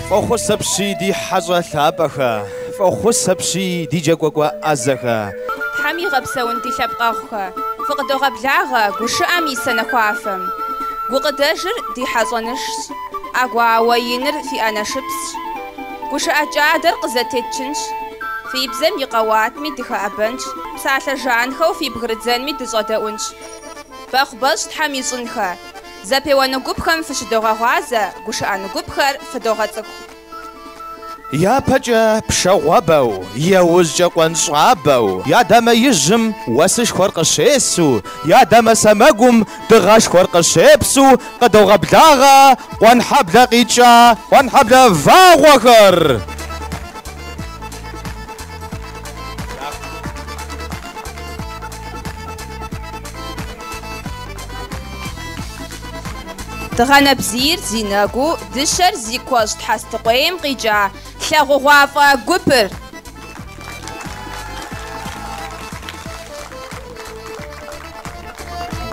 فوخسبشي دي حاجة ثابخة فوخسبشي دي جاكوكوا أزخة حمي غبسون دي لبقاخة فقدو غبلاغة قشأمي سنخوافم قدجر دي حاجنش أقوى وينر في أنا شبس قشأ جادر قزتتشنش في بزم يقوات مي دخا أبنش ساعة جانخو في بغردزان مي دزوداونش فأخبرش تحمي صنخة زبي ونقبخم فش دوغا غازة قشأ نقبخر فدوغا تقو يا بجا بشوابو يا وزجا قنصابو يا دم يجم وسش خرق الشيسو يا دم سمقم دغاش خرق الشيبسو قدو غبلاغا وانحب لقيتشا وانحب لفاغوخر دغانا بزير زيناغو دشر زيكواج تحستقويم قيجا تلاغو غوافا قبر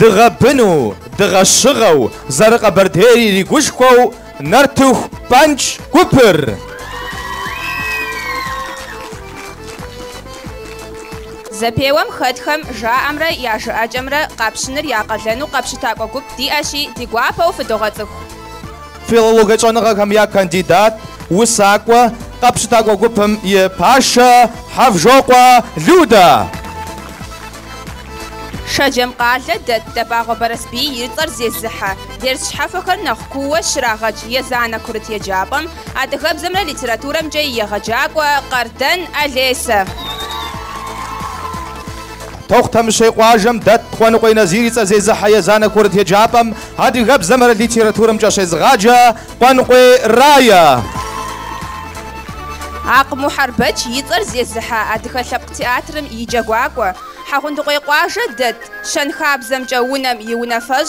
دغا بنو دغا شغو زرق بردهيري ريقوشكو نرتوخ بانش قبر زبيوم خدخم جا أمرا يا جا أجمرا قابشنر يا قلنو قابشتاقو قب دي أشي دي قوابو فدوغاتو فيلولوغا جونغا يا كانديدات وساقوا قابشتاقو قبهم يا باشا حفجوقوا لودا شجم قالة دت دباغو برسبي يرطر زي الزحة ديرش حفخر نخكوة شراغج يزانا كرت يجابم أدخب زمرا لتراتورم جاي يغجاقوا قردن أليسا توختم شيقواجم دت خوانو قوي نزيريسا زي زحا يزانا كرت يجابم هادي غب زمرا لتراتورم جاشيز غاجا خوانو قوي رايا عاق محربج يطر زي الزحة أدخل شبق تياترم يجاقوا حاخون دقي قواجة دت شن خاب زمجا ونم يونفج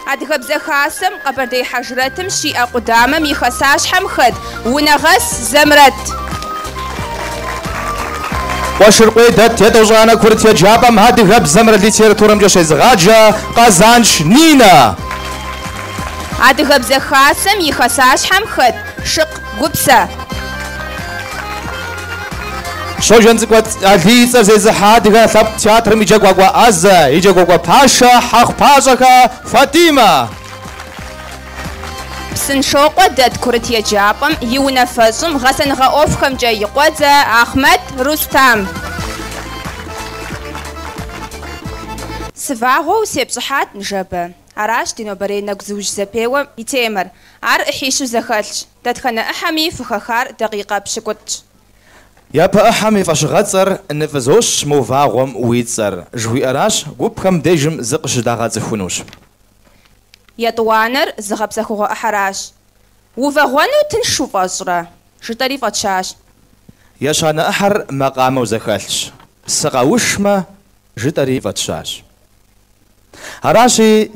أدخل بزخاسم قبر دي حجرتم شيئا قدامم يخساش حمخد ونغس زمرت وشرقي دت يدوجانا كرت يجابم هادي غب زمرا لتراتورم جاشيز غاجا قازانش نينا أدخل بزخاسم يخساش حمخد شق قبسة شوجن زقوت أليسا زي زحاد غا ثب تياتر ميجاقوا أزا يجاقوا باشا حق باشاكا فاطمة بسن شوقو دت كرت يجابم يونفزم غسن غاوفخم جاي قوزا أحمد رستم سفاغو سيبصحات نجابة عراش دينو برينا قزوج زبيوة يتيمر عر إحيشو زخالش دتخنا أحمي فخخار دقيقة بشكوتش يا بأحمي فشغتر نفزوش موفاغم ويتسر جوي أراش قوبخم ديجم زقش داغا زخونوش يا طوانر زغب زخوغو أحراش وفاغوانو تنشو فاصرة شتاري فاتشاش يا شانا أحر مقام وزخالش سقاوشما جتاري فاتشاش هراشي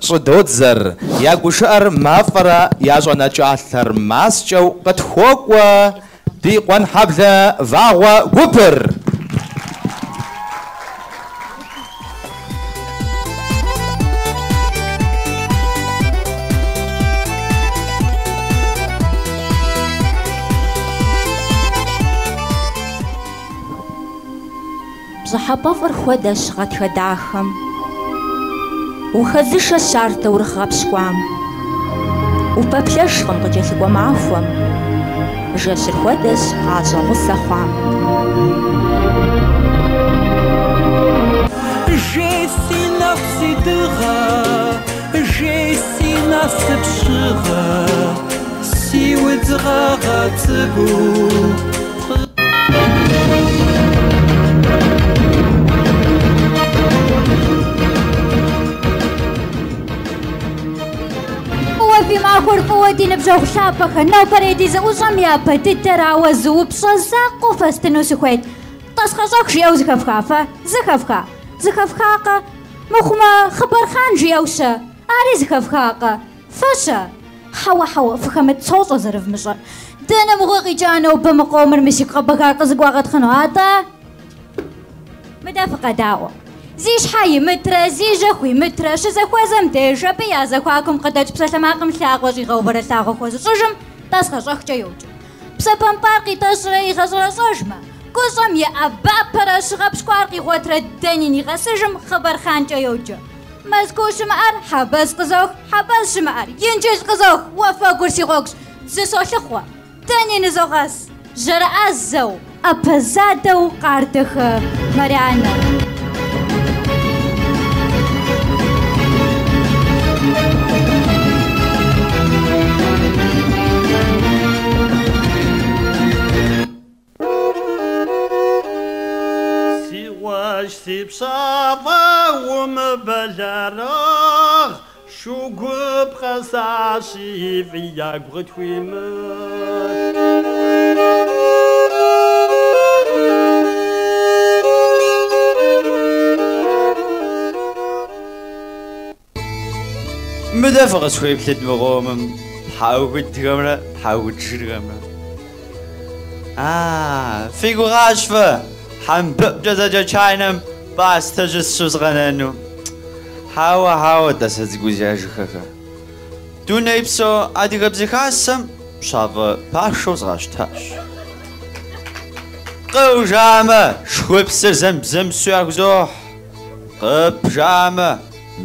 صدوتزر يا قشار مافرا يا جونا جاثر ماسجو قد خوكوا دي قوان حبلا فاغوا قبر بصحابة فرخودش غد خداخم وخذش الشارطة ورخاب شقوام وبابلش غنقجل قوام عفوام جاش الخودش عاجا غصة خوام جيسي نفسي دغا جيسي نفسي بشغا سيوة غاغا تبو في معخور قوتي نبجو خشابك نو بريدي زوجم يا بتترا وزوب صزاق وفستنو سخويت تسخشك جيو زخفخافة زخفخاقة مخما خبر خان جيوشة أري زخفخاقة فشا حوا فخمت صوت زرف مشا دانا مغوغي جانو بمقومر مشي قبقار قزق واغد خنواتا مدافق داوة زيش حي مترا زيج أخوي مترا شزخوازم تيجا بيازخواكم قدج بسلماكم ثاغوجي غوبر ثاغوخوز صجم تسخشخ جيوجو بسبم باقي تشري غزر صجمة كوزم يا أبا برش غبشكوارقي غوتر الدنيني غسجم خبر خان جيوجو مزكو شمعر حبس قزوخ حبس شمعر ينجز قزوخ وفا قرسي غوكش زسو شخوا تاني نزوغاس جرأ الزو أبزادو قارتخ مريانا سيب صابا ومبلارغ شو قب قصاشي في يقغت ويمت مدافع شوي بلد مغومم حاول تغمرة حاول تشرغمرة فيقو غاشفة حنبب جزاجة چاينم باس تجس شوز غنانو هاوا دست گوزیاج خخه دو نیبسو ادی قبضی خاصم شاو پاشوز غاشتاش قو جامه شوب سر زم سویاق زوح قب جامه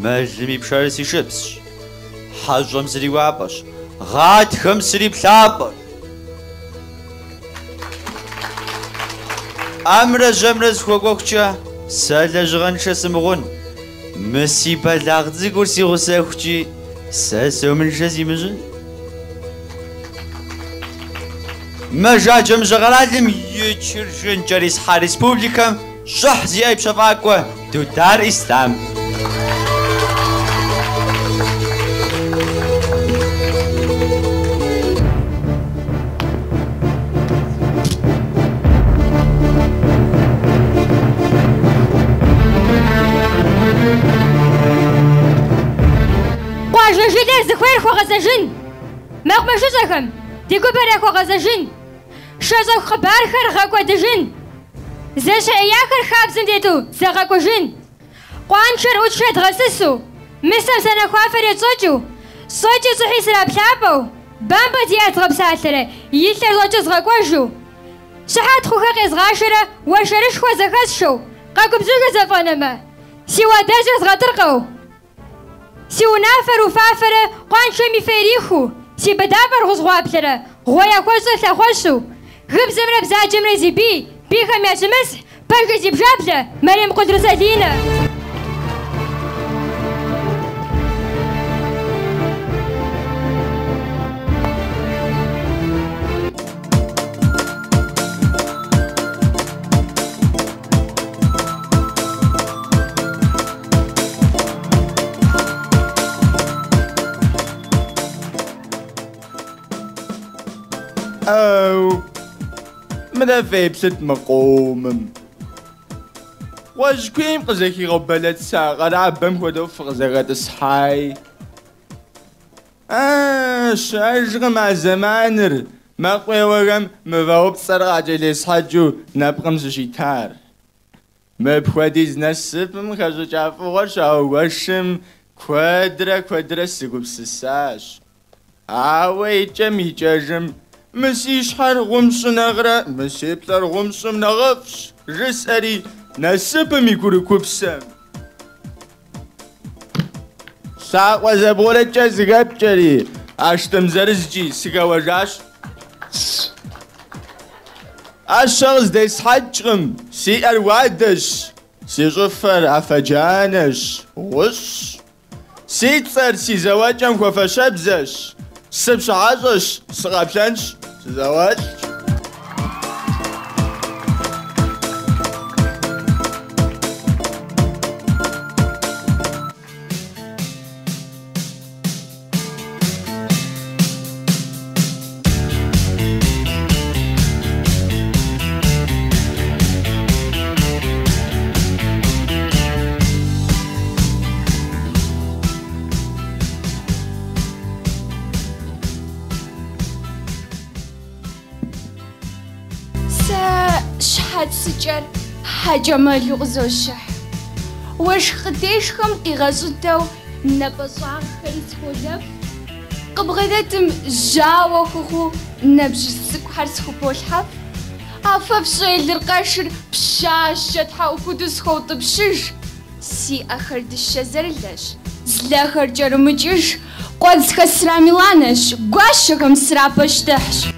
مجلمی بشارسی شبس حجم سری وابش غاد خم سری بلابش امرز جمرز خوگوخچا سالج غنش سمغون مسي بلغزي كرسي غساخجي ساسو من جزي مجن ما جاجم جغلالم يتشرجن جريس حارس بوبليكم شح زيايب شفاكوه دو دار اسلام غزاجن ما شزخم ديكو بريكو غزاجن شزخ خبار خر غاكو دجن زش اياخر خابزن ديتو زغاكو جن قوانشر وتشد غسسو مسم سنة خوافر يتصوجو صوجو صحي سراب ثابو بامبا ديات غبساتره يلتر زوجو زغاكوجو شحات خوخاق ازغاشره وشرش خو زغاز شو قاكو بزوغ زفانما سيوا داجر زغاطرقو سيو نافر وفافر قوان شومي فيريخو سي بدابر غزغوابلره غويا كوزو ثاخوشو غب زمرة بزا جمرة زي بيخم يا شمس باشا زي بجابلة مريم قدرس أدينا أو ماذا في بست مقوم واش كيم قزاكي غبلت ساقة لعبم ودو فغزاقة تصحاي شاجغ مع زمانر ما قوي وغم مفاوب صرغاجة ليصحاجو نبقم سشيتار ما بخواديز نسبم خزو جافو غشاو وشم كوادرة سيقوب سساش عاوي جمي جاجم مسيش حر غمس نغرة مسيبتر غمس نغفش رسالي نسبم يكورو كوبسم ساق وزبولة جاز غاب جري اشتم زرزجي سيقا وجاش الشخص ديس حجم سي الوادش سي غفر افجانش وش سي تصر سي زواجم وفشبزش سبش عزش سغابشنش زواج شحات سجر حاجة مال يغزو الشح واش خديشكم إغازوتو نبصاخ خيسكولف قبغدتم جاو خوخو نبجسك حرسكو بولحف أفبشي لرقاشر بشاشة حاوكو دسخو طبشش سي أخر دشزرلش زلاخر جرمجش قوزك سراميلانش قواشكم سرابشتحش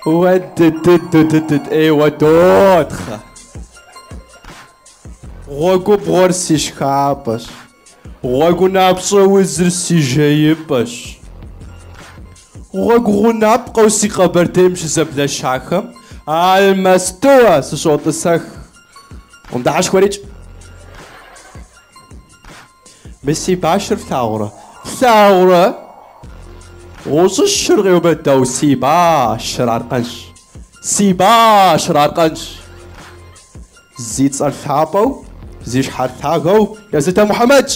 ودت ايوه دوتخا غوغو بغورسي شكابش غوغو نابصو وزرسي جايبش غوغو نابقو سي قبرتيمش زبلا شاكم المستوى سشوط السخ ومدحش كوريج مسي باشر ثاورة وش الشرغي وبداو سيباشر عرقنش زيد صار ثابو زيش حار ثاقو يا زيتا محمد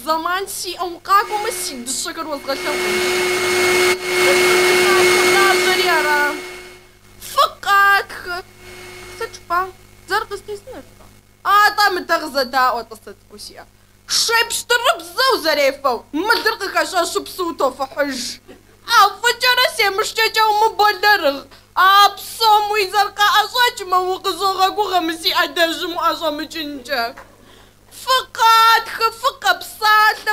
زمان سي أمقاكم مسيد الشكر وزغشاو فقاك ستشبا زرقس نسنرفا طام تغزة داء وتصدقوشيا شيبش ترب زو زريفو مدرقك عشان شبسوتو فحج فجر سي مشجاجا ومبولرغ بصوم ويزرقا أشاج ما وقزوغا وغمسي أداجم وأشا مجنجا فقط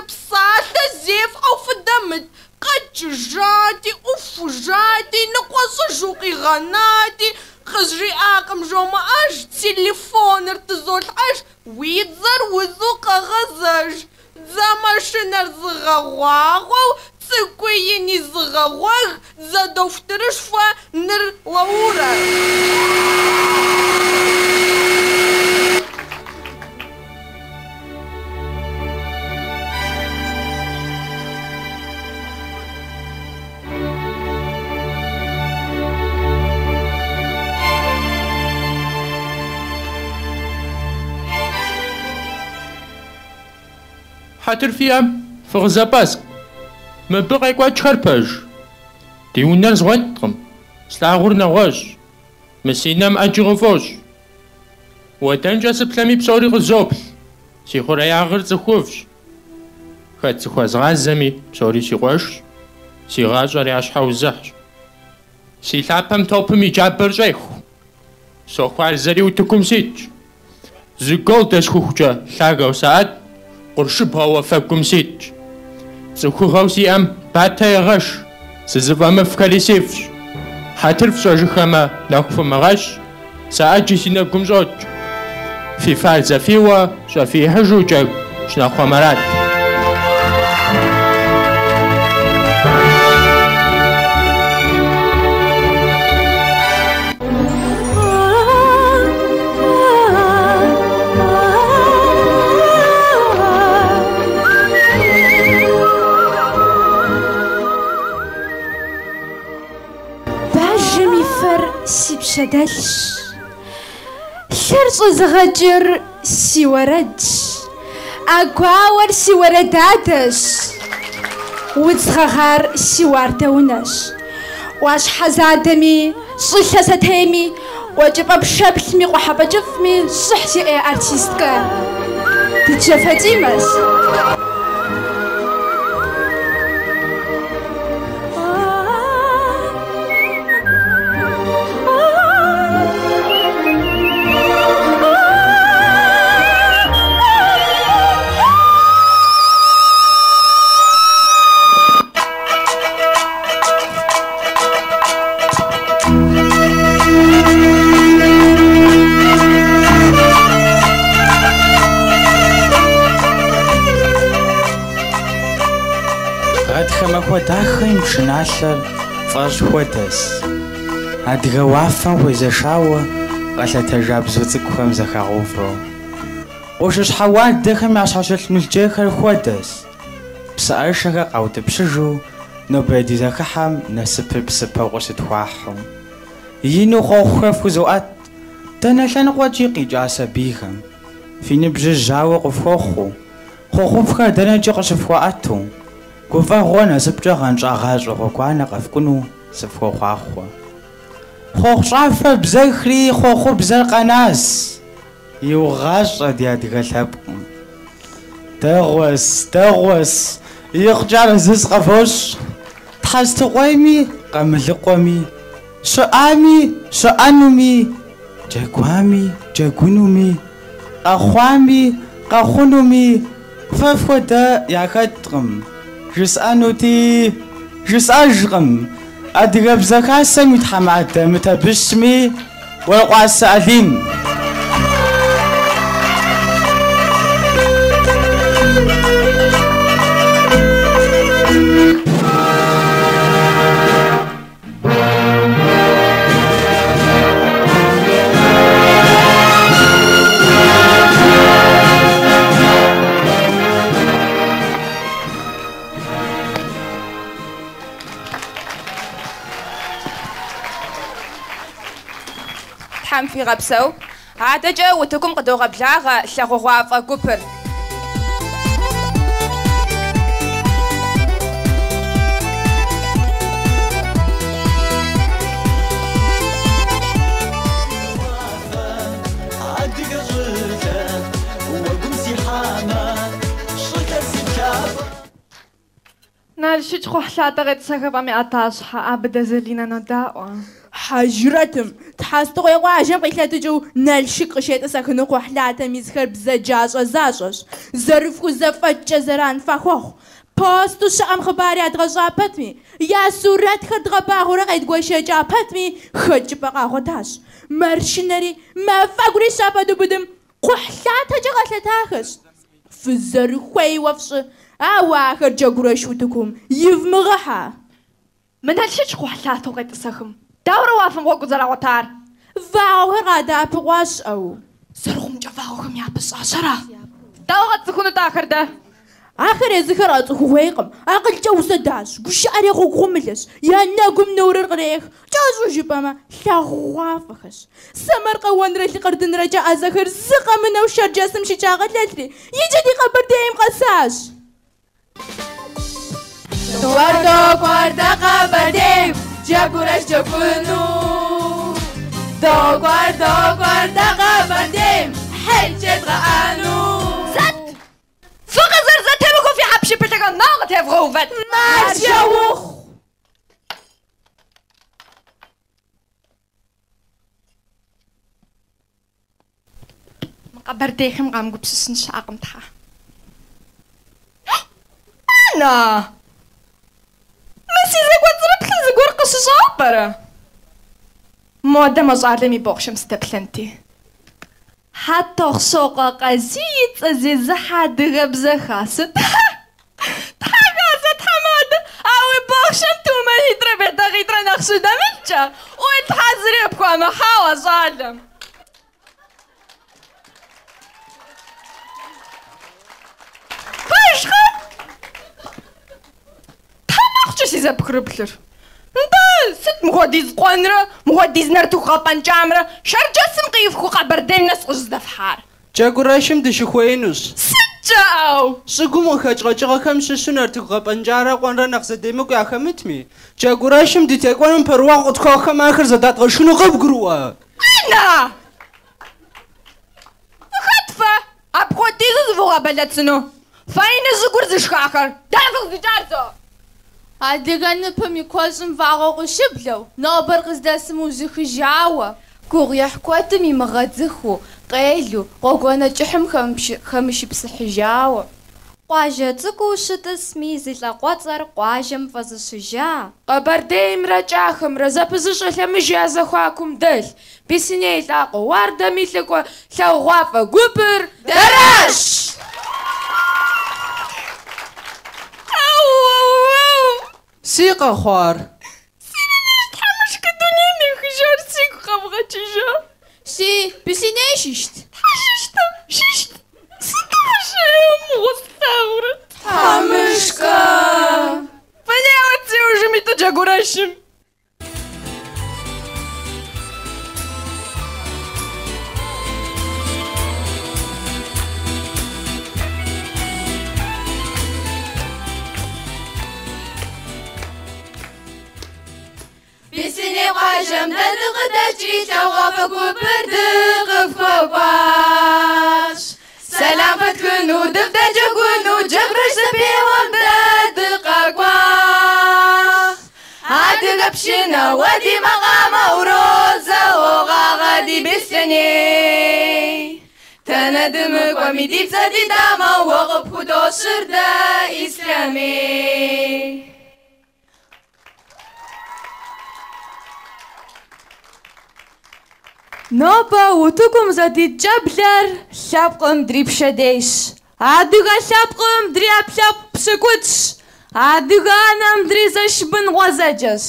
بصالة زيف أو في الدمد قد جاتي وفجاتي نقوص جوقي غناتي خزري آقم جو ما أج تليفون ارتزول عش ويتزر وذوق غزاج زماشنر زغواغو تسكويني زغواغ زادو فترشفا نر وورا حاتر فيام فغزا باسك ما بقى كوا تشرباج ديونا زغنتكم سلاغورنا غاج مسينام أجغفوج وتنجا سبلامي بصوري غزوبل سي خوريا غير زخوفش خات زخواز غازمي بصوري سي غوش سي غاجري عشحاو زحش سي ثابم توبمي جابر جيخو سو خوار زري وتكم سيج زقول تشخوخجا ثاقا وساعد قرشبها وفاكم سيج زخو غوسي أم باتا يغش سزفا مفكالي سيفش حاترف شاجخما ناكف مغش ساعجي سيناكم زوج في فارزة فيوا شافي حجوجك شناخو مرات شدلش شرط زغجر سيوردش أقاور سيورداتش وتزغغر سيوارتونش واش حزادمي صلة ستهمي وجب بشبلمي وحب جفمي صحتي اي ارتيستكا تتشفتي مس Дахэмэхуэ дахэм пшыналъэр фӀэщ хуэдэс. Адыгэ уафэм хуезэшауэ къэлъэтэжа бзу цӀыкӀухэм зэхагъэувэу. Къошыщхьэ уардэхэм ящхьэщылъ мылджейхэр хуэдэс. Псыӏэршэхэр къаутӏыпщыжу нобэ ди зэхыхьэм насыпыр псыпэу къыщытхуахьу. Ину къохъухэр фхузоӏэт дэнэ лъэныкъуэкӏи къикӏа сабийхэм. Фи ныбжьыр жьауэ къыфхуохъуу, хъуэхъуфӏхэр дэнэкӏи къыщыфхуаӏэту, гуфӏэгъуэ насыпкӏэ гъэнщӏагъащӏэ гъуэгуанэ къэфкӏуну сыфхуохъуахъуэ. Хъуэхъу щӏафэр бзэхри хъуэхъур бзэр къэнас. Иугъащӏэ ди адыгэ лъэпкъым. Дэгъуэс, икъукӏэ арэзы къэфощ. Тхьэстыкъуейми къамылыкъуэми, щыӏами щыӏэнуми, джэгуами джэгунуми, къэхъуами къэхъунуми фэ фхуэдэ яхэткъым. Жысӏэнути жысӏэжкъым. Адыгэбзэ хасэм и тхьэмадэ мытэбыщми уэркъуасэ ӏэлим. Тхьэм фигъэпсэу, адэкӏэ утыкум къыдогъэблагъэ лъагъугъуафӏэ гупыр. نالشيت خو حلاطة غير تساكبا مي أطاشحة أبدا زلينا نداء حجرتم تحستو غير واجم قيلة جو نالشيك قشيت أساكنو خو حلاطة ميزخر بزجاج أزاجش زرفو زفتش زران فخوخ باستو شام خباري أدغجابتمي يا سورات خدغبا غورا غيد قوشي جابتمي خج بقا غداش مرشنري ما فاقوري شابدو بدم خو حلاطة جغلة تاخش في الزرخوي وفش أواخر جاكورا شوتكم يفمغحا من هالشيت خو حلاطة غير تساكم دورة وافم غوكو زرا وطار فاو غادا بواش أو زرغم جفاوكم يا بس عشرة دورة تكون تاخر ده آخر ذكرات هويقم أقل جوزة داش قش أريغو غملس يا ناقم نور الغريخ جازو جباما لاغوافخش سمر قوان رشي قردن رجاء زخر زقا منو شر جاسم شي جاغت لتري يجدي قبر دايم قساش دوار قبر دايم جاكورش جاكونو دوار قبر دايم حجت غانو زد فوق زرزت بكو في حبشي بتاعك ناقت هفغوفت ما جاوخ مقبر ديخم قام قبسسن شاقم تها أنا مسي زيقوات زربخل زيقور قصي صابرة مودة مزعلمي بوخشم ستبلنتي حتى خسوقا قزيت أزيز حد غبزة خاصة تحقاسة حمادة أوي بوخشم توما هيدرا بيتا غيدرا نخشو دمجة ويتحزري بكوا محاوة ظالم باشخة تحماقشو سيزا بكربلر انت ست مغوديز قوانرة مغوديز نرتو خاطان جامرة شرجاسم قيفكو قبر دين ناس غزدة فحار جاكوراشم دشخوينوس سجاو شقوم خاجغاجغا كم ششو نرتو خاطان جارة قوانرة نقصة ديمكو يا خمتمي جاكوراشم دي تاكوانم برواق اتكاخا ماخر زدات غشونو غبقروا أنا خطفة أبغوديز زفوغا بلدسنو فاين زقور زشخاخر دافغ زجارتو أديغان بمي كوزم فاغو شبلو نوبر قزداسمو زخجاوة كوغيح كواتمي مغادزخو قيلو قوغوانا جحم خمشي بسحجاوة قواجة تكو شتسمي زيلا قواتر قواجم فزشجا قبرديم رجاخم رزابزش لمجي أزخواكم دل بسني لاقو واردة ميثلكو ثوغوافة قبر دراش أو سيقا خوار تحمش كدونيني خجار سيق خبغة تجا شي بسيني ششت ششت ستوشيم غستاورت حمشكا понятно уже ми то джагурашим بسيني قاجم دلق دجي شوغف كوبردق فوقاش سلام فتكونو دفتا جاكونو جبرش سبيوم ددق اقواش هادي غبشنا ودي مقام وروزا وغاغدي بسيني تندمك وميدي بسدي داما وغب خدو شردا إسلامي نوبا وتوكم زادي جبلر شابقم دريب شديش عادوغا شابقم دريب شاب بسكوتش عادوغا نام دريزش بن غزاجش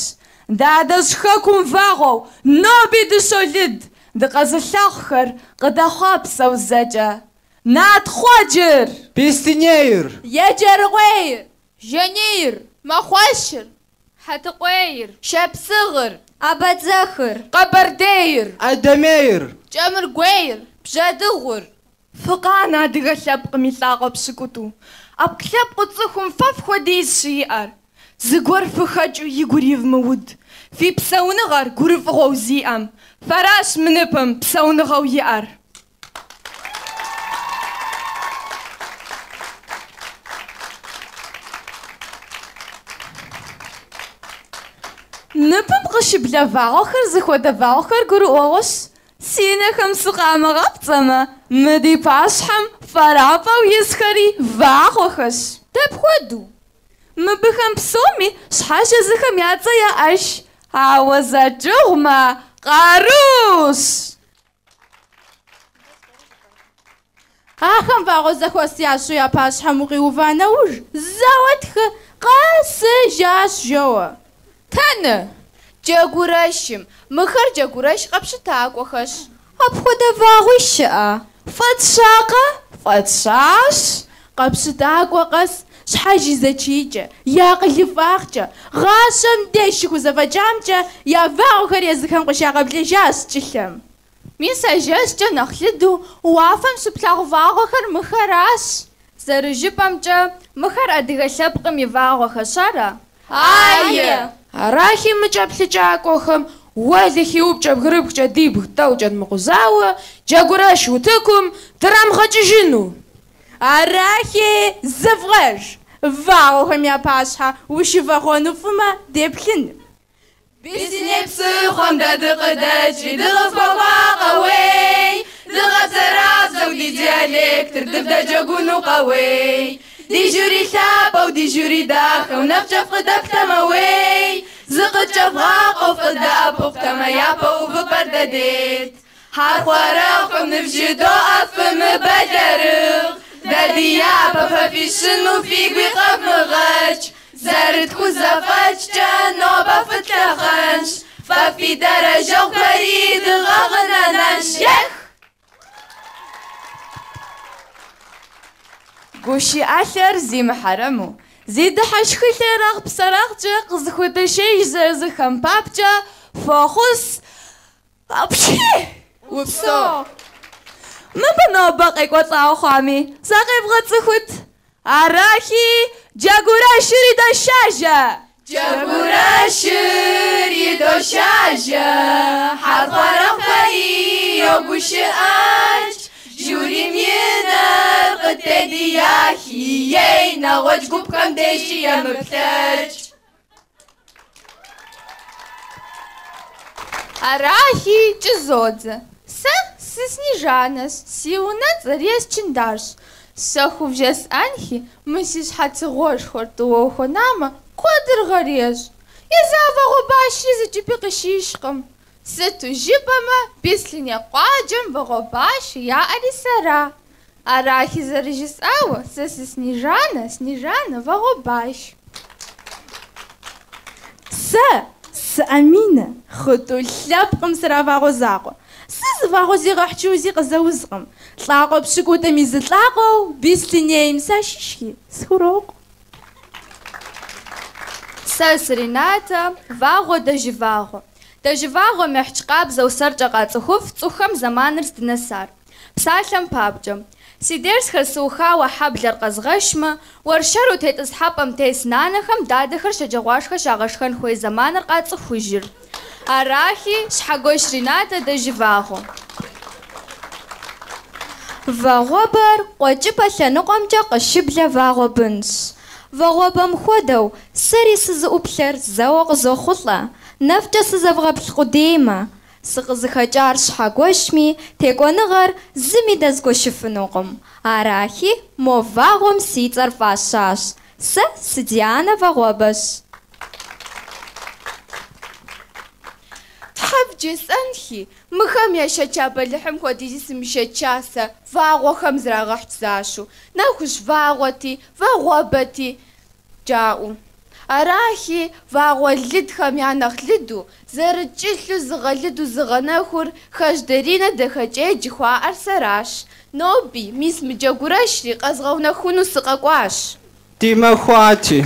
دادش خاكم فاغو نوبي دو سوليد دقاز الشاخر قدا خابسة وزاجة نات خواجر بيستنير يجرغير جنير مخوشر حتقوير شاب صغر أبد زخر قبردير أدمير جمر قوير بجدغر فقانا دغا شابق ميثاقو بسكوتو اب كلاب قصخم فاف خديس شيار زغور فخاجو يغوريف مود في بسونغار غورف غوزيام فراش منبم بسونغو يار نبم قش بلا فاخر زخودا فاخر غورو اوس سينا خمس قامة غبطمة مدي باشحم فرابا ويسخري فاخوخش تب خودو مبخم بسومي شحاشة زخم يعطا يا اش عوزا جغمة قاروس آخم فاغو زخوستي عشو يا باش حموغي وفانوج زاوتخ قاس جاش جوا تانا جاغوراشم مخر جاغوراش قبش تاقوخش أبخد فاغوشة فتشاش قبش تاقوخس شحاجي زتشيجة يا قلي فاخجة غاشم ديشكو زفجامجة يا فاغوخر يزخم قشا قبل جاس جشم ميسا جاس جا نخلدو وافم سبلاغ فاغوخر مخراش زرجبامجة مخر أدغشبقم يفاغوخشارا آية راحي مجابلجاكوخم والخي وبجاب غربجا ديب توجد مقزاوة جاغوراش وتكم ترام خججنو أراحي زفغش فاغوخم يا باشا وشفاغونو فما ديبخن بسني بسخم دادق داجي دغفا قوي دغترا زودي ديالك تردف دا جاغونو قوي دي جوري ثابة ودي جوري داخل ونفجف قدك تموي زقت جفغاق وفقد أبوك تما يابا وببرددت حخوارقم نفجدو أفم بدرغ دادي يابا ففيشن وفيق ويقف مغاج زارت خوزافاج جانو بفتلخنش ففي درجة وبريد غغنانش يخ قوشي أثر زي محرمو زيد حشخي ثراغ بسراغ جا قزخوتا شي زرزخم بابجا فاخوس أبشي وبصو ما بنا باقي قطعو خامي ساقب غتزخوت أراكي جاغورا شريدا شاجة جاغورا شريدا شاجة حرفا رفاي يوغوش أج جوري مينر قتدي ياهي يينا وجقوب كم ديشي يا مبتاج Арахи чизодзе. Снежанас, сиунат зарез чиндарш. Саху взяс анхи, мысиш хацигош хортуо хонама, кодр гареш. Я завагу баши за чипи кашишкам. Сету жипама, песлиня кваджам вагу баши, я алисара. Арахи зарежис ава, сеси Снежана, вагу баш. سأمينة خطو لابقم سرافاغو زاقو سزفاغو زيغحجو زيغ زوزقم طلاقو بشكو تميز طلاقو بيستنيم ساشيشكي سخروق سريناتا فاغو دجفاغو محجقاب زو سرجقا تخوف تخم زمانرز دنسار بسالم بابجم سيديرس خرسوخا وحبلر قزغشمه ورشرو تيت اصحابم تيس نانخم دادخر شجغواشخ شاغشخن خوي زمانر قاص خوجر اراخي شحغوش ريناتا دجفاغو فاغوبر قوجبا لنقمجا قشبلا فاغو بنس فاغوبم خودو سري سزوبلر زوق زوخطلا نفجا سزفغب القديمه سقزخجار شحغوشمي تيكونغر زمي دزغو شفنوقم اراخي مو فاغوم سيتر فاشاش سديانا فاغوبش تحب جسنخي مخم يا شجاب لحم خديجي سمشچاسه فاغو خمزرا غحتزاشو ناخش فاغوتي فاغوبتي جاو اراخي فاغولد خميانخ لدو زرجلو زغلدو زغنخور خجدرينا دخجي جخوا ارسراش نوبي ميس مجاغوراش قزغونا خونو سقاقواش ديما خواتي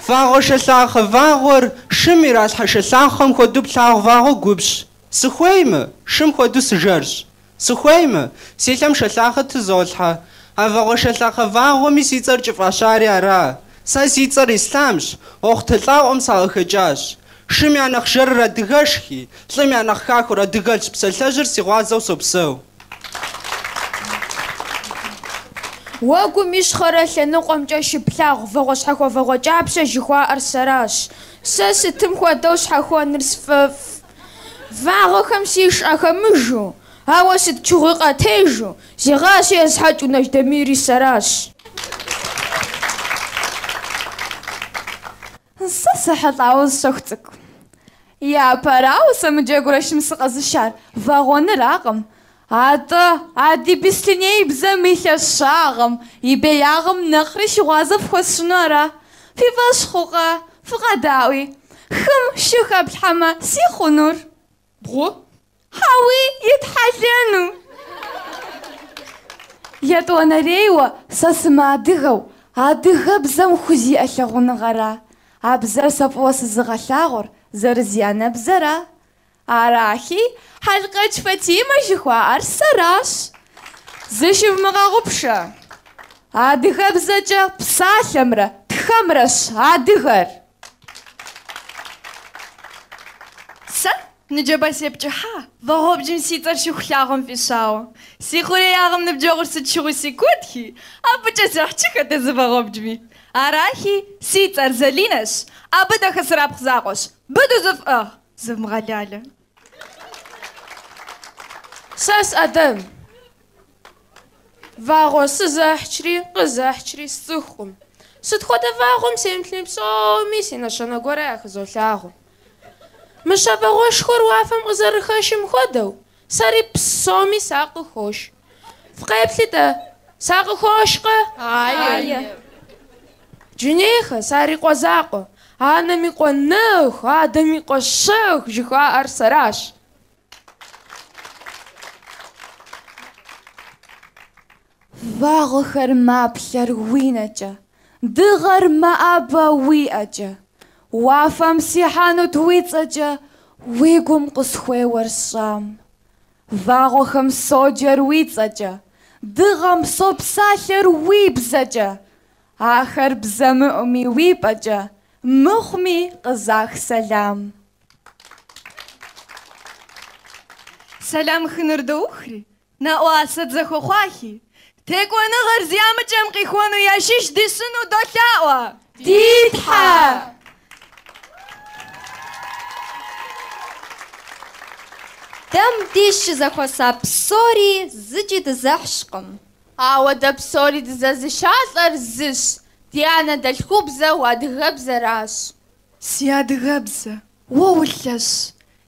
فاغو شلاخ فاغور شمي راس حشلاخم خدو بلاغ فاغو غوبش سخويمه شم خدو سجرج سخويمه سيلم شلاخ تزولحا افاغو شلاخ فاغو ميسي ترج فاشاري ارا ساسيتر اسلامش اختلاو ام ساخجاش شميانخ جرر دغشخي سلميانخ خاخور دغلش بسلجر سيغوازو سبسو واغو مش خرش نقمجا شبلاغ فغوش حخو فغو جابش جخوا ارسراش ساستم خو دوش حخو نرسفف فاغو خمسيش اخمجو هاوست تشغقا تيجو زغاش يسحاجو نجدميري سراش صحت عاوز شختك يا براو سمجاغورش مسقز الشار فاغون راقم عادي بسلني بزميش الشاغم يبياغم نخرش وازف خسنورا في فشخوقة فغداوي خم شوخة بالحما سيخو نور بغو هاوي يتحجنو يدوانا ريوة ساسما دغو عادغا بزم خوزي أشاغون غرا عبزر سفوس زغشاغور زرزيانا بزرا اراخي حلقة فاتيمة جخوا ارسراش زشف مغاغبشا عادغا بزجا بساشمرا تخمرش عادغر نجبا سيبجحا وغوب جنسيتر شخلاغم في شاو سيخوري ياغم نبجوغر ستشغو سيكوتكي ابجا سرحتشكا تزبغوب جمي اراخي سيتر زلينش ابدا خسراب خزاقوش بدو زف زف مغلالة ساس ادم فاغو سزاحشري قزاحشري سخم ستخوت فاغم سيمتلي بصومي سيناشانا غورا خزولاغو مشا فاغوش خور وافم غزر خاشم خودو ساري بصومي ساقو خوش فقايبتلي ساقو خوشقه آيه جنيخة ساري قوزاقو أنا ميقو نوخ هذا ميقو شوخ جخوا أرسراش فاغو خر ما بشر وينجا دغر ما أبا ويأجا وافم سيحانو تويتجا ويقوم قصخوي ورشام فاغو خم سوجر ويتجا دغم صوب ساشر ويبزجا آخر بزمؤمي ويبجا مخمي قزاخ سلام سلام خنردو أخري ناواسد زخو خواهي تيكو نغر زيامة جمقي خوانو ياشيش دي سنو دو شاوة ديدحا دم ديش زخو سابسوري زجي دزحشقم آوا دبسوري دزازشاطر زش ديانا دالخبزة وادغبزة راش سيادغبزة وولش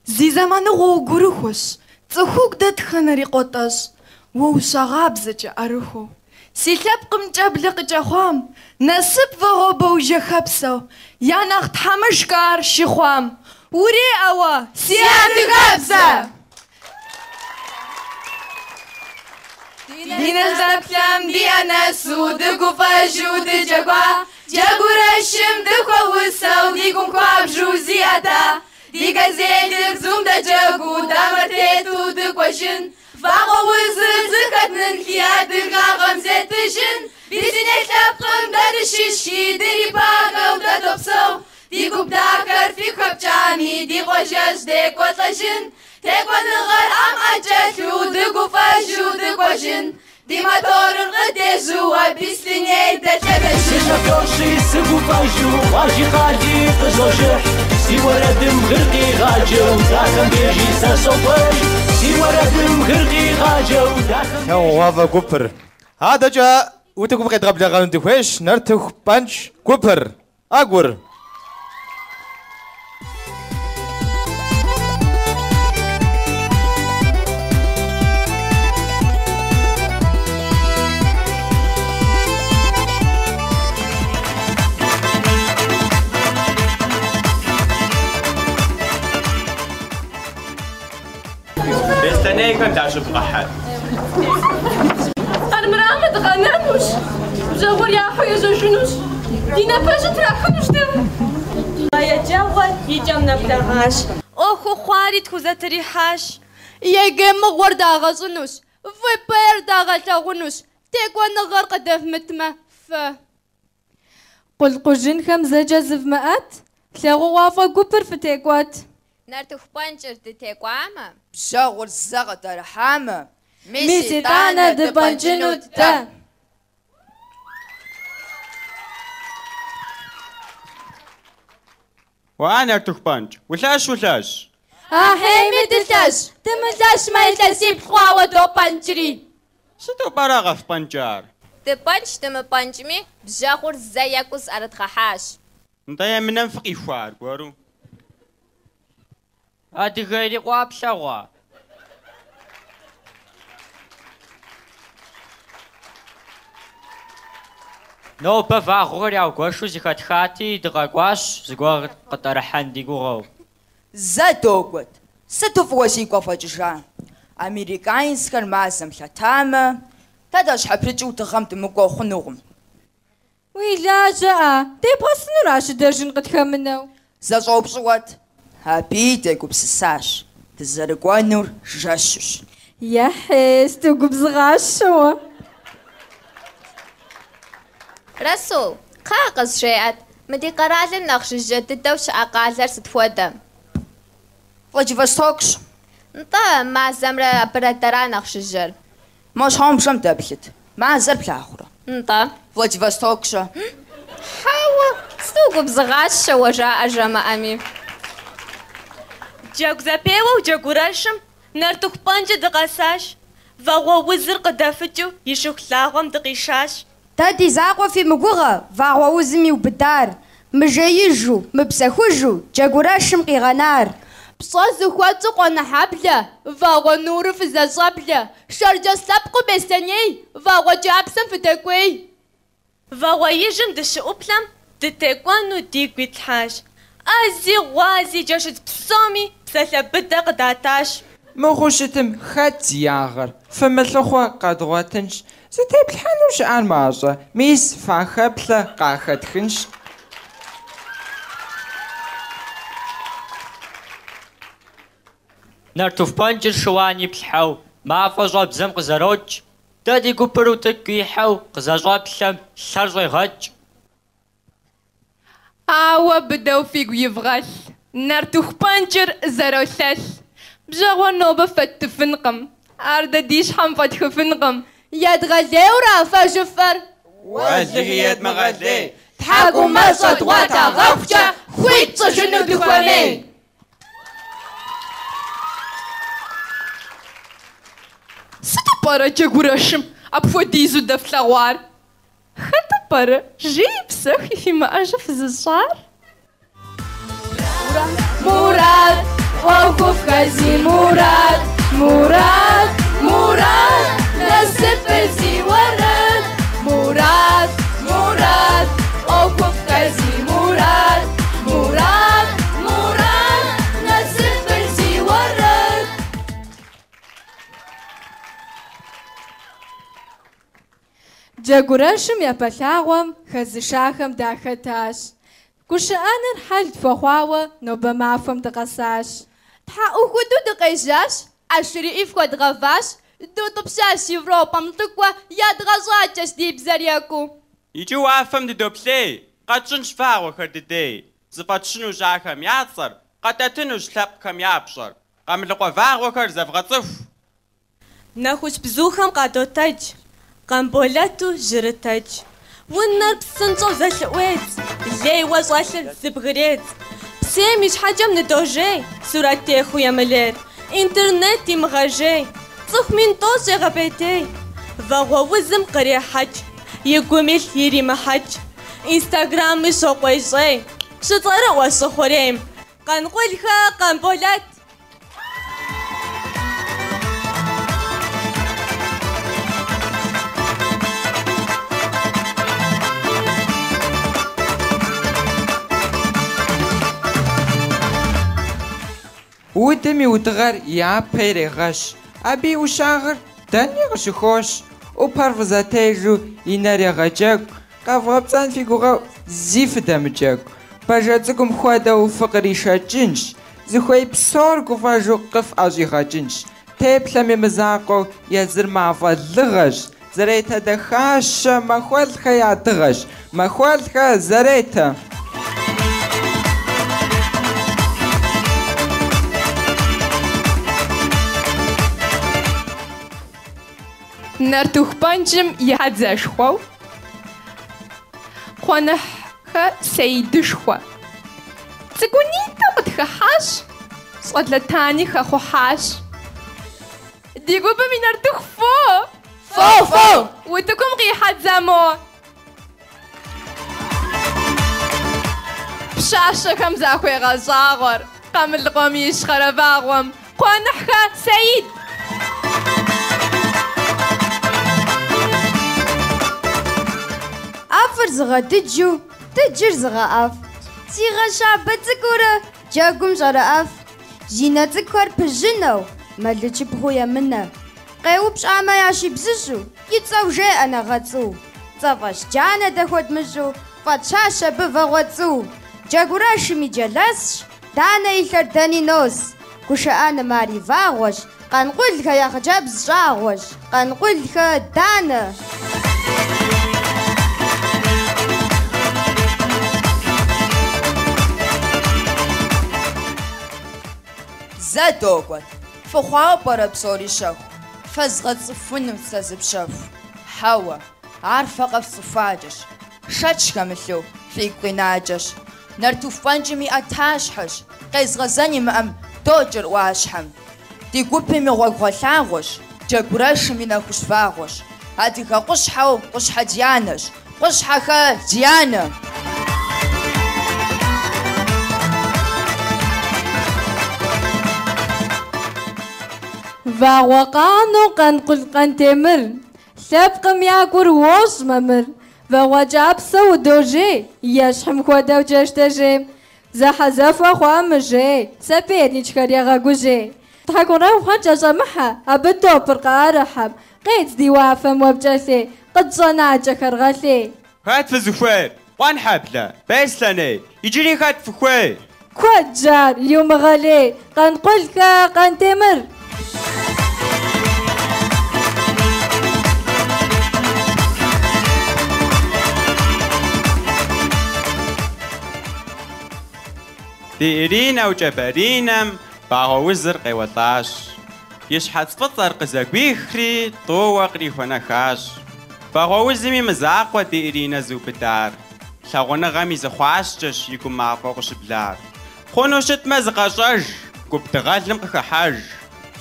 زي زمان غو غروخوش تخوك دتخنري قطاش وو شغابزة أرخو سيلبقم جبلق جخوام نصب وغوبو جخبسو يا نخت حمشكار شخوام وري أوا سياد غبسة دين الزبلام دي أنا سود قفا جود جقوا جاقورا الشم دخوا وساو ديكم كواب جوزي أتا ديكا زيدك زوم دا جاقو دامرتيتو دقوشن فاقو وزرزكت ننكيا دقا غمزة تجن بيزني تلقم دا دشيشي دري باقو دا دوبسو ديكو بداكر في كبجاني ديكو جاج ديكو تلجن تيكو نغر أم أجاتلو دقو فاجو دقوشن دي موتور القديجو وبيسليني دا تبشن شنفوشي سقو فاجو واجي قادي قزوجح سي ولدم غرقي غاجو داخل بيجي ساسوبش سي ولدم غرقي غاجو داخل وافا كوبر هذا جاء وتكو بقيت قبل غاندي ويش نرتخ بانش كوبر اقور بستنيكم تعشوا بقحة المرامة غنانوش جاور يا أخويا زوجنوش دينا باجة تراخنوش دم يا جاور يجمنا بلاغاش أخو خواري تخوزة تريحاش يا جيم غوردا غزنوش في بير دا غتاغنوش تيكوا نغر قدف متما قل قجن خمزة جازف مئات تلاغو وافا قبر في تيكوات نرتخ بانشر تتيقواما بشاغل الزغط رحامة ميسي تانا دبانجنو تا وأنا تخبانج ولاش هاي مدلتاش تملتاش ما يتلسيب خواوة دو بانجري ستو براغة في بانجار تبانش تم بانجمي بجاخور زيكوس أردخحاش انتيا من انفقي فار قوارو هادي غيري قواب شوا نو بفا غوري او قوشو زيخات خاتي دغاقواش زيقوا قطرحان ديقوغو زاتوقت ستو فوشي قفاجشان أمريكاين سكر ماسم شتامة تداش حبرجو تغمت مقو خنوغم ويلا جاء تيبغى راش درجن قد خمناو زاجو بصوت هابيتك وبسساش تزرقوانور جاشوش يا حيس توقب زغاشوا رسول قاقز شيئت مدي قرال نقش الجد دوش أقالر ستفودا فلاجيفوستوكش نطا مع زمرة برادرا نقش الجر مش هم شم تبلت مع زرب الآخرة نطا فلاجيفوستوكش حاوة ستوقب زغاش وجاء جمع أمي جاك زابيوا وجاكوراشم نرتوك بانجا دقاساش فاغوا وزر قدافتو يشوك لاغم دقيشاش تادي زاقوا في مقوغة فاغوا وزمي وبدار مجايجو مبسخوجو جاكوراشم قيغانار بصاز اخواتو قوانا حبلة فاغوا نور في زازابلة شارجا سابقو بستاني فاغوا جابسن في تاكوي فاغوا يجم دشقوبلم دتاكوانو ديكوي تحاش أزي غوازي جاشت بسومي بسالة بدا قداتاش مغوشتم خات ياغر فمثلخوا قدواتنش ستيب الحانوش عن مازا ميس فاخبلا قاخت خنش نرتوف بانجر شواني بلحو ما فجوا بزم قزروج دادي قبرو تكيحو قزاجوا بلم شرزو يغج آوا بداو فيق يفغل نرتوخ بانجر زروشاش بجاوا نوبة فتفنقم أردا ديش حم فتخ فنقم يد غلي ورافا جفر وازي يد مغلي تحاقو مرصد واتا غفجة خويت جنو دخوامي ستو بارا جاقوراشم أبفو ديزو دفلاوار خطا بارا جيب سخي فيما أجف زصار مراد وقف خزي مراد نسف زي ورد مراد مراد أوقف كازي مراد مراد مراد نسف برزي ورد جاكوراشم يا بلاغوم خزشاخم داختاش كوشانر حل تفخواوة نوبا معفم تقصاش تحقو خدو دقيجاش عشري إفكو دغفاش دو طبشاش يوروبا مطقوة يا دغزاجاش دي بزرياكو يجو عفم ددوبلي قد شنش فاغو خرددي زفات شنو جاكم يعصر قد تتنوش لقكم يابشر قام لقوا فاغو كرزف غطف ناخوش بزوخم قادو تاج قام بولاتو جرتاج والنار بسنجو زلقويت اللي وصل زبغريت بسيميش حاجة من دوجي صورتي خويا ملير انترنتي مغاجي صخ من طوشي غبيتي فاغو وزم قري حج يقومي يري محج انستغرام مشو قويجي شطرة وشخوريم قنقولها قنبولات ودمي وتغر يا بيري غش أبي وشاغر داني غشخوش وبارفزاتيجو يناري غجاك قافغبزان في قوغا زيف دمجاك باجاتكم خوادا وفقري شاجنش زخوي بصور قفاجو قف أجي غاجنش تيب لمي مزاقو يزر معفا لغش زريتا دخاش مخوالخا يعتغش مخوالخا زريتا نرتوخ بانجم يحزشخو خوانح سيدشخو تقولي تقد خاش صد لتاني خو حاش ديقو بمي نرتوخ فو وتكم قيحة زامو بشاشة كم زاخوي غزاغر قام القوميش خرباغوم خوانح سيد أفر زغا تجو تجر زغا أف تيغا شعبة تكورة جاكم شارة أف جينا تكور بجنو مالتش بخويا منا قيو بشعما يعشي بزشو يتصو جاء أنا غاتسو صفاش جانا دخوت مجو فاتشاشة بفغواتسو جاكوراش ميجالاسش دانا يثر داني نوس كوشا أنا ماري فاغوش قنقول لك يا خجاب زشاغوش قنقول لك دانا زادوغوت فخواو برا بصوري شاف فزغت صفون مستزب شاف حوا عارفة قف صفاجش شاتش كمثلو في قناجش نرتو فانجمي أتاشحش قيز غزاني مأم دوجر واشحم دي قوبي مغوغوثاغوش جاكوراش من أخوش فاغوش هادي قشحو قشحة ديانش قشحة ديانة فوقانو قنقل قنتمر سبقم ياكور ووش ممر فوجاب سو دوجي يشحم خوادا وجاشتاجي زحزف وخوام جي سبيرني تشكر يا غاقوجي تحكونا وخانجا جمحا أبدو برقا رحب قيد دي وافم وبجاثي قد صناجا كرغاثي هات في زفير وان حبلة بيسلاني يجري هات في خوي كواد جار اليوم غالي قنقلك قنتمر دي إرينا وجبرينم باغو وزر قيوطاش يشحت فطر قزاق بيخري طوقري خونخاش باغو وزمي مزاقوة دي إرينا زو بدار لاغونا غامي زخواشتش يكون مع فوقش بلار خونو شت مزقاشاج قبت غالم قخحاج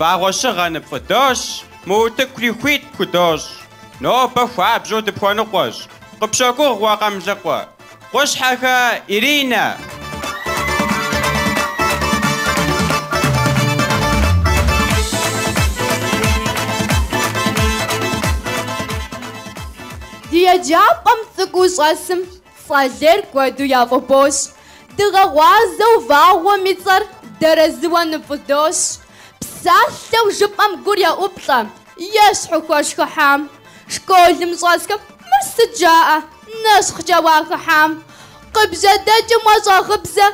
باغو شغان بفدوش موتكري خويت كدوش نو بفواب جود بخونقوش قبشاكو غواقم لقوا قوش حكا إرينا еджапӏэм цӏыкӏуу щӏэсым цӏэлейр куэду яфӏыбощ. Дыгъэгъуазэу вагъуэм и цӏэр дэрэзыуэ ныфӏыдощ. Псалъэу жыпӏэм гур еӏуплӏэ, ещхьу хуэшхыхьам. Школым щӏэсхэм мыр сыт жаӏэ, нэщхъкӏэ уахыхьам. Къыбжьэдэкӏым уащӏэгъыбзэ,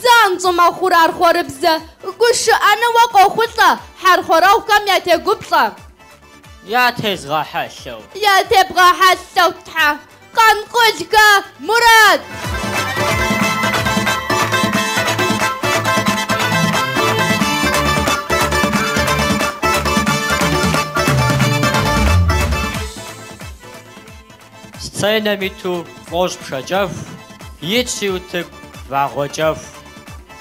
занщӏымэ хъур архъуэрыбзэ. Гушыӏэнууэ къохъулӏэ, хьэрхъуэрэгъухэм ятегуплӏэ. Ятезгъэхьэлъэу. Ятебгъэхьэлъэу Тхьэ. Къанкъулхэ, Мурат! Сценэм иту фӏощӏ пшэкӏэху, итщи утыку вагъуэкӏэху,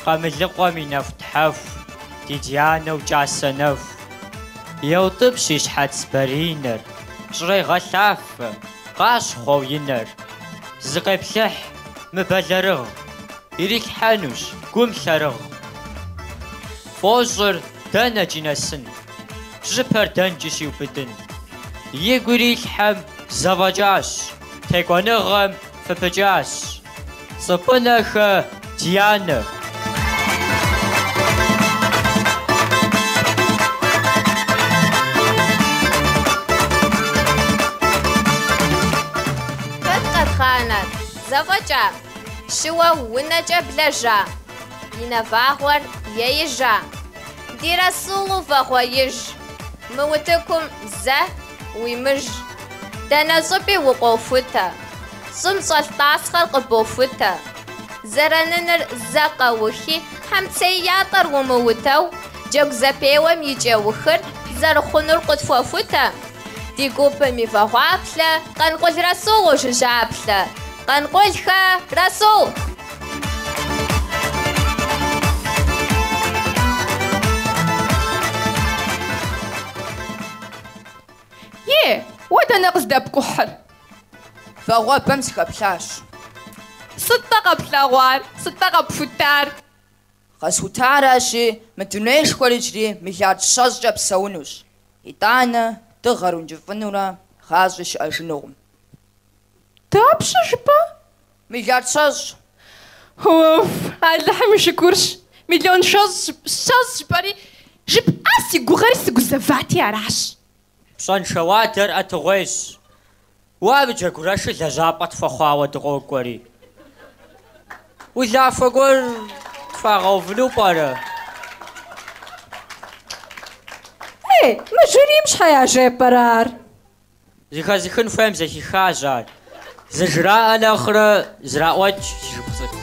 къамылыкъуэм и нэху тхьэху, ди Дианэу кӏасэ нэху. Еутӏыпщ и щхьэц баринэр, щӏрегъэлъафэ, къащхъуэу и нэр. Зыкъеплъыхь мыбэлэрыгъ, ирилъхьэнущ гум лъэрыгъ. Фӏощӏыр дэнэкӏи нэсын, жьыпэр дэнкӏи щиубыдын. Игу ирилъхьэм зэфӏэкӏащ, текӏуэныгъэм фыпыкӏащ. Цӏыпӏынэхэ Дианэ. Хэт къэтхъанэр? Зэфӏэкӏа, щыуэ унэкӏэ блэжьа, и нэвагъуэр еижьа. Ди Расулу вэгъуэиж, мы утыкум зэ уимыж. Дэнэ щӏыпӏи укъофутэ, щӏым щӏэлъ тӏасхъэр къыбофутэ. Зэраныныр зэ къэухи, хьэмцей ятӏэр умыутэу, джэгу зэпеуэм и кӏэухыр зэрыхъунур къытхуэхутэ. Ди гупым и вэгъуаплъэ, Къанкъул Расул ужыжьаплъэ. Къанкъулхэ, Расул! Уэ дэнэ къыздэпкӏухьыр? Вагъуэбэм сыхэплъащ. Сыт-тӏэ къэплъэгъуар? Сыт-тӏэ къэпхутар? Къэсхутаращи, мы дунейшхуэр иджыри миллиард щэщӏкӏэ псэунущ. Итӏанэ дыгъэр ункӏыфӏынурэ гъащӏи щыӏэжынукъым. Дапщэ жыпӏэ? Миллиард щэщӏ. Уф, Аллахьым и шыкурщ. Миллион щэщӏ жыпӏэри, жыпӏэ си гугъэри сыгузэвати аращ. Пщӏэншэуа дэр ӏэтыгъуейщ. Уэ абы джэгурэшыр лэжьапӏэ тфэхъуауэ дыкъокӏуэри. Улафэ гуэр тфагъэувыну пӏэрэ? Мы журийм щхьэ яжепӏэрар? Зыхэзыхын хуейм зэхихащ ар. Зыжраӏэ нэхърэ зраӏуэкӏ жыпцӏыкӏу.